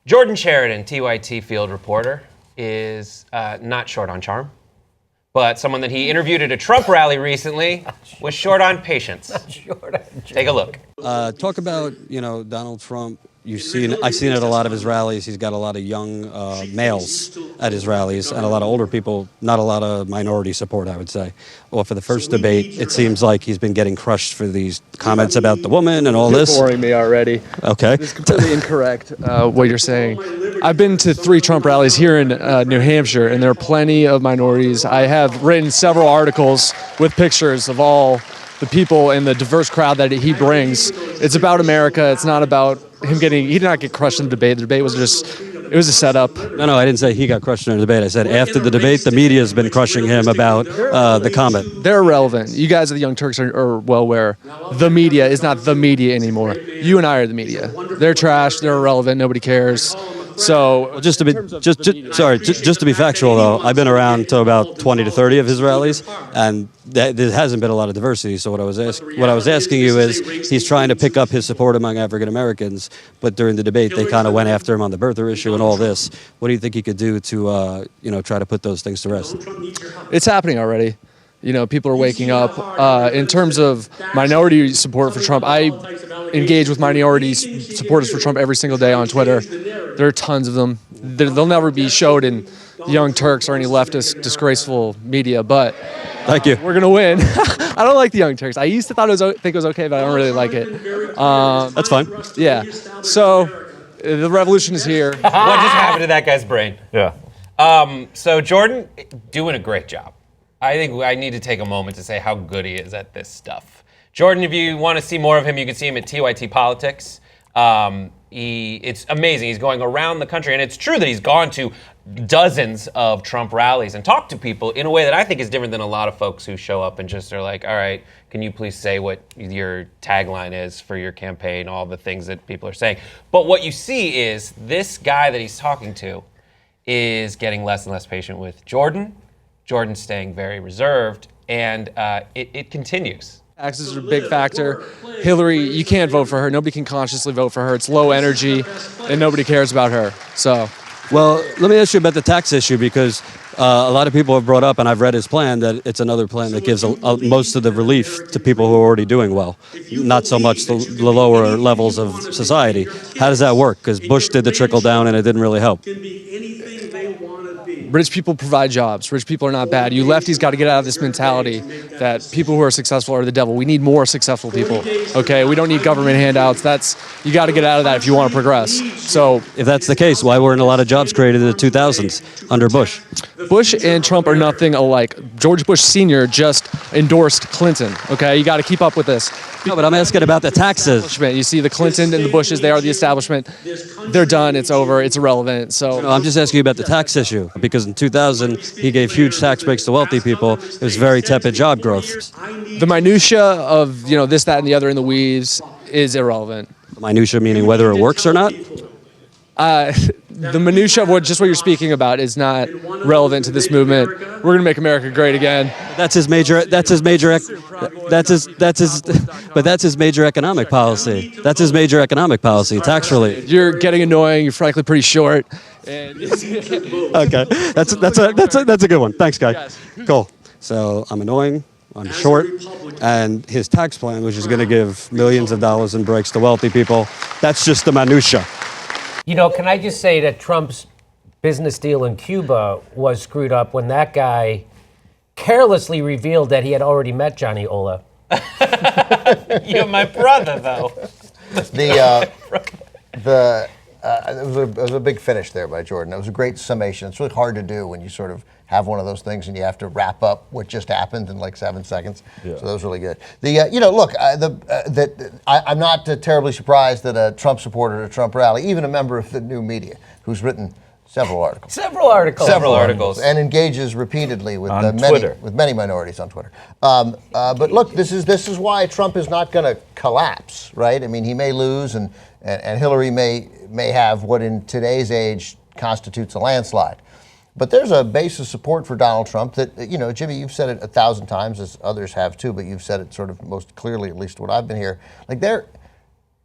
Jordan Chariton, TYT field reporter, is not short on charm, but someone that he interviewed at a Trump rally recently was short on patience. Take a look. Talk about, Donald Trump. I've seen it at a lot of his rallies. He's got a lot of young males at his rallies and a lot of older people, not a lot of minority support, I would say. Well, for the first debate, it seems like he's been getting crushed for these comments about the woman and all this. You're boring me already. Okay. It's completely incorrect what you're saying. I've been to 3 Trump rallies here in New Hampshire, and there are plenty of minorities. I have written several articles with pictures of all the people and the diverse crowd that he brings. It's about America. It's not about him he did not get crushed in the debate. The debate was it was a setup. No, I didn't say he got crushed in the debate. I said after the debate, the media has been crushing him about the comment. They're irrelevant. You guys at the Young Turks are well aware. The media is not the media anymore. You and I are the media. They're trash. They're irrelevant. Nobody cares. So just to be factual though, I've been around to about 20 to 30 of his rallies, and there hasn't been a lot of diversity. So what I was asking you is, he's trying to pick up his support among African Americans, but during the debate they kind of went after him on the birther issue and all this. What do you think he could do to try to put those things to rest? It's happening already. People are waking up. In terms of minority support for Trump, I engage with minority supporters for Trump every single day on Twitter. There are tons of them. They'll never be showed in Young Turks or any leftist disgraceful media, but thank you. We're going to win. I don't like the Young Turks. I used to think it was okay, but I don't really like it. That's fine. Yeah. So the revolution is here. What just happened to that guy's brain? Yeah. So Jordan, doing a great job. I think I need to take a moment to say how good he is at this stuff. Jordan, if you want to see more of him, you can see him at TYT Politics. It's amazing. He's going around the country, and it's true that he's gone to dozens of Trump rallies and talked to people in a way that I think is different than a lot of folks who show up and just are like, all right, can you please say what your tagline is for your campaign, all the things that people are saying. But what you see is this guy that he's talking to is getting less and less patient with Jordan. Jordan's staying very reserved, and it continues. Taxes are a big factor. Hillary, you can't vote for her. Nobody can consciously vote for her. It's low energy, and nobody cares about her. So, well, let me ask you about the tax issue, because a lot of people have brought up, and I've read his plan, that it's another plan that gives most of the relief to people who are already doing well, not so much the lower levels of society. How does that work? Because Bush did the trickle down, and it didn't really help. Rich people provide jobs. Rich people are not bad. You lefties got to get out of this mentality that people who are successful are the devil. We need more successful people, okay? We don't need government handouts. You got to get out of that if you want to progress. So if that's the case, why weren't a lot of jobs created in the 2000s under Bush? Bush and Trump are nothing alike. George Bush Sr. just endorsed Clinton, okay? You got to keep up with this. No, but I'm asking about the taxes. You see the Clinton and the Bushes, they are the establishment. They're done. It's over. It's irrelevant. So no, I'm just asking you about the tax issue, because in 2000, he gave huge tax breaks to wealthy people. It was very tepid job growth. The minutia of, this, that, and the other in the weeds is irrelevant. Minutia meaning whether it works or not? The minutia of what you're speaking about is not relevant to this movement. We're going to make America great again. That's his major economic policy. That's his major economic policy, tax relief. You're getting annoying. You're frankly pretty short. And okay, that's a good one. Thanks, guy. Cool. So I'm annoying. I'm short, and his tax plan, which is going to give millions of dollars in breaks to wealthy people, that's just the minutia. Can I just say that Trump's business deal in Cuba was screwed up when that guy carelessly revealed that he had already met Johnny Ola. You're my brother, though. It was a big finish there by Jordan. It was a great summation. It's really hard to do when you sort of have one of those things and you have to wrap up what just happened in like 7 seconds. Yeah. So that was really good. I'm not terribly surprised that a Trump supporter at a Trump rally, even a member of the new media, who's written several articles, and engages repeatedly with many minorities on Twitter. But look, this is why Trump is not going to collapse, right? I mean, he may lose, and Hillary may have what in today's age constitutes a landslide. But there's a base of support for Donald Trump that, Jimmy, you've said it 1,000 times, as others have too, but you've said it sort of most clearly, at least what I've been here. Like they're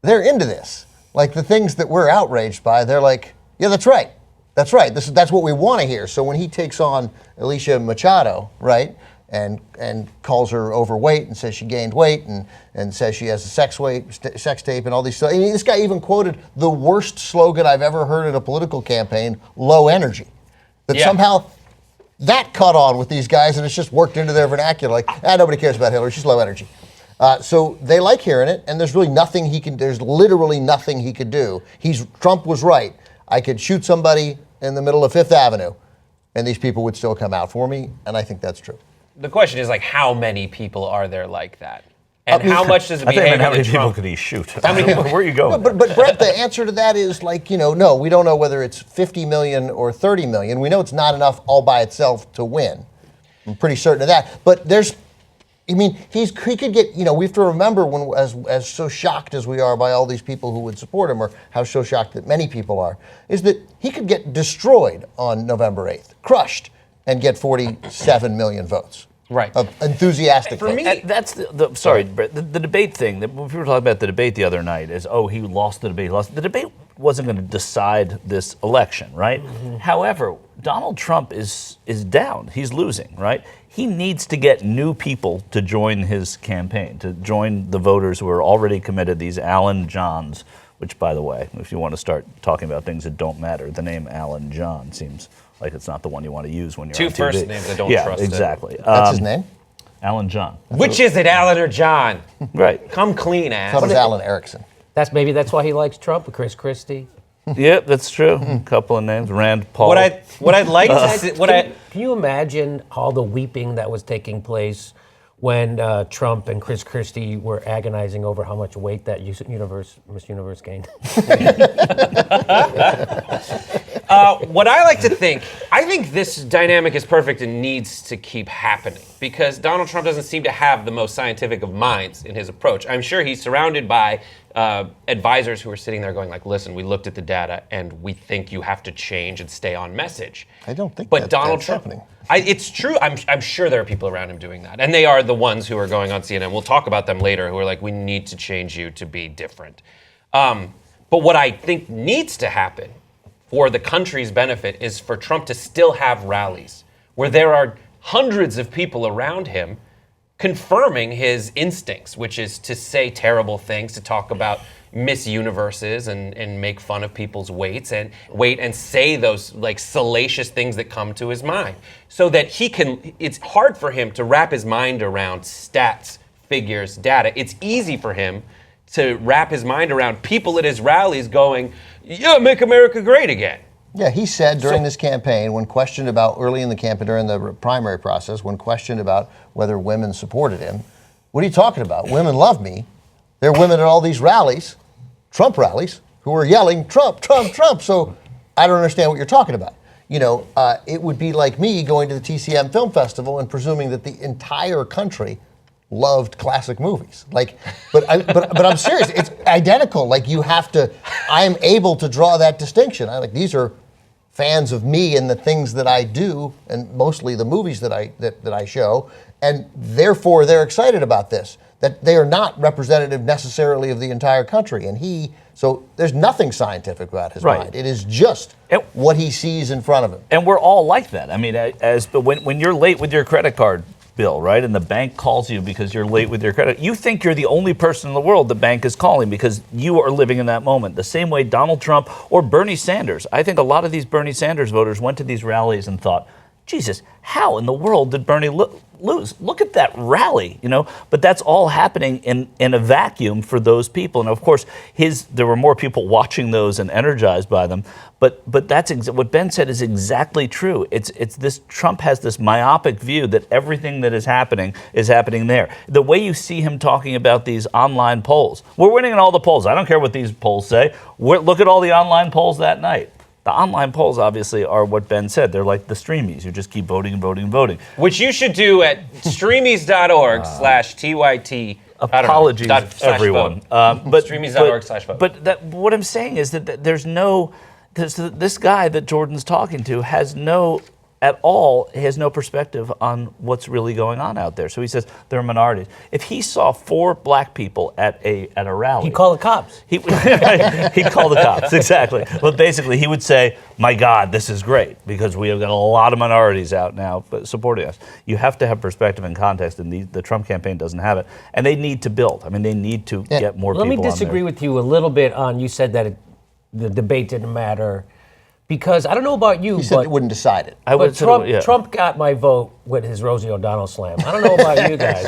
into this. Like the things that we're outraged by, they're like, Yeah, that's right. That's right. That's what we want to hear. So when he takes on Alicia Machado, right, and calls her overweight and says she gained weight and says she has a sex tape and all these stuff. I mean, this guy even quoted the worst slogan I've ever heard in a political campaign: low energy. That somehow that caught on with these guys, and it's just worked into their vernacular. Like, nobody cares about Hillary; she's low energy. So they like hearing it, and there's really nothing he can. There's literally nothing he could do. Trump was right. I could shoot somebody in the middle of Fifth Avenue, and these people would still come out for me, and I think that's true. The question is, like, how many people are there like that? And how much does it behave how many that people Trump... could he shoot? Where are you going? But Brett, the answer to that is like, no, we don't know whether it's 50 million or 30 million. We know it's not enough all by itself to win. I'm pretty certain of that. But he could get, we have to remember when, as so shocked as we are by all these people who would support him, or how so shocked that many people are, is that he could get destroyed on November 8th, crushed, and get 47 million votes. Right. Of enthusiastic For votes. me, That's sorry, Brett. The debate thing that we were talking about the debate the other night is, he lost the debate. The debate wasn't going to decide this election, right? Mm-hmm. However, Donald Trump is down. He's losing, right? He needs to get new people to join his campaign, to join the voters who are already committed. These Alan Johns, which, by the way, if you want to start talking about things that don't matter, the name Alan John seems like it's not the one you want to use when you're on TV. Two first names I don't trust. Yeah, exactly. That's his name? Alan John. Which is it, Alan or John? Right. Come clean, I thought it ass. was Alan Erickson. That's why he likes Trump, Chris Christie. Yeah, that's true. A couple of names. Rand Paul. What I'd like to see, Can you imagine all the weeping that was taking place when Trump and Chris Christie were agonizing over how much weight that Miss Universe gained? What I like to think, I think this dynamic is perfect and needs to keep happening because Donald Trump doesn't seem to have the most scientific of minds in his approach. I'm sure he's surrounded by advisors who are sitting there going like, listen, we looked at the data and we think you have to change and stay on message. I don't think but Donald that's Trump, happening. It's true. I'm sure there are people around him doing that. And they are the ones who are going on CNN. We'll talk about them later, who are like, we need to change you to be different. But what I think needs to happen for the country's benefit is for Trump to still have rallies where there are hundreds of people around him confirming his instincts, which is to say terrible things, to talk about Miss Universes and make fun of people's weights and say those like salacious things that come to his mind so that it's hard for him to wrap his mind around stats, figures, data. It's easy for him to wrap his mind around people at his rallies going, yeah, make America great again. Yeah, he said during this campaign, when questioned about early in the campaign, during the primary process, when questioned about whether women supported him, what are you talking about? Women love me. There are women at all these rallies, Trump rallies, who are yelling, Trump, Trump, Trump. So I don't understand what you're talking about. It would be like me going to the TCM Film Festival and presuming that the entire country loved classic movies. But I'm serious. It's identical. I'm able to draw that distinction. These are fans of me and the things that I do, and mostly the movies that I show, and therefore they're excited about this. That they are not representative necessarily of the entire country, so there's nothing scientific about his mind. It is just what he sees in front of him. And we're all like that. I mean, when you're late with your credit card bill, right, and the bank calls you because you're late with your credit, you think you're the only person in the world the bank is calling because you are living in that moment. The same way Donald Trump or Bernie Sanders. I think a lot of these Bernie Sanders voters went to these rallies and thought, Jesus, how in the world did Bernie lose? Look at that rally, But that's all happening in a vacuum for those people. And of course, there were more people watching those and energized by them. But that's what Ben said is exactly true. It's this Trump has this myopic view that everything that is happening there. The way you see him talking about these online polls, we're winning in all the polls. I don't care what these polls say. Look at all the online polls that night. The online polls, obviously, are what Ben said. They're like the streamies. You just keep voting and voting and voting. Which you should do at streamies.org/TYT. Apologies, everyone. But streamies.org/vote. But what I'm saying is that this guy that Jordan's talking to has no at all has no perspective on what's really going on out there. So he says there are minorities. If he saw 4 black people at a rally, He'd call the cops. he'd call the cops, exactly. But basically, he would say, my God, this is great, because we have got a lot of minorities out now supporting us. You have to have perspective and context, and the Trump campaign doesn't have it. And they need to build. I mean, they need to get more people on there. Let me disagree with you a little bit on, you said that the debate didn't matter. Because I don't know about you, He said it wouldn't decide it. Trump got my vote with his Rosie O'Donnell slam. I don't know about you guys.